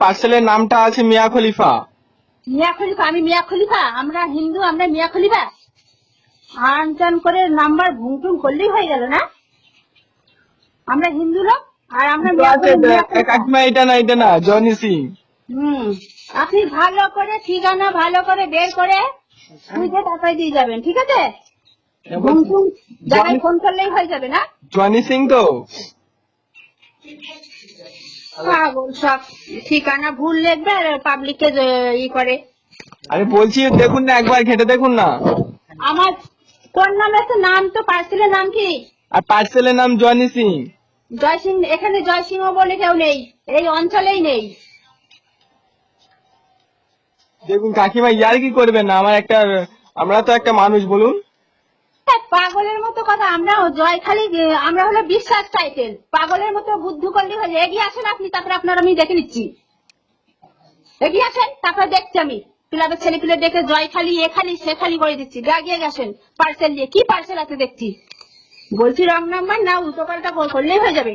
পার্সেলের নামটা আছে মিয়া খলিফা। মিয়া খলিফা? আমি মিয়া খলিফা? আমরা হিন্দু, আমরা মিয়া খলিফা? আনচান করে নাম্বার ভুংটুং করলেই হয়ে গেল না? আমরা হিন্দু লোক আর আমরা মিয়া খলিফা। কাকিমা এটা না জনি সিং। আপনি ভালো করে ঠিকানা ভালো করে বের করে বুঝে টাকায় দিয়ে যাবেন, ঠিক আছে? ভুংটুং জায়গায় ফোন করলেই হয়ে যাবে না? জনি সিং তো পাগল সব, ঠিকানা ভুল লিখবে আর পাবলিককে ই করে। আরে বলছি দেখুন না, একবার ঘেটে দেখুন না। আমার কোন নাম আছে? নাম তো পার্সেলের নাম কি? আর পার্সেলের নাম জনি সিং। জয় সিং? এখানে জয় সিংহ বলে কেউ নেই, এই অঞ্চলেই নেই। দেখুন কাকিমা ইয়ার কি করবেন না, আমরা তো একটা মানুষ, বলুন। পাগলের মতো কথা। আমরা জয়খালি, আমরা হলো বিশ্বাস টাইটেল। পাগলের মতো বুদ্ধি করলে হয়ে যায়। এগিয়ে আসেন আপনি, তারপরে আপনার আমি দেখে নিচ্ছি। এগিয়ে আসেন, তারপরে দেখছি আমি। ক্লাবের ছেলে পিলে দেখে জয়খালি এখালি সেখালি করে দিচ্ছি। গাগিয়ে গেছেন পার্সেল নিয়ে। কি পার্সেল আছে দেখছি। বলছি রং নাম্বার না, উল্টো পাল্টা করলেই হয়ে যাবে।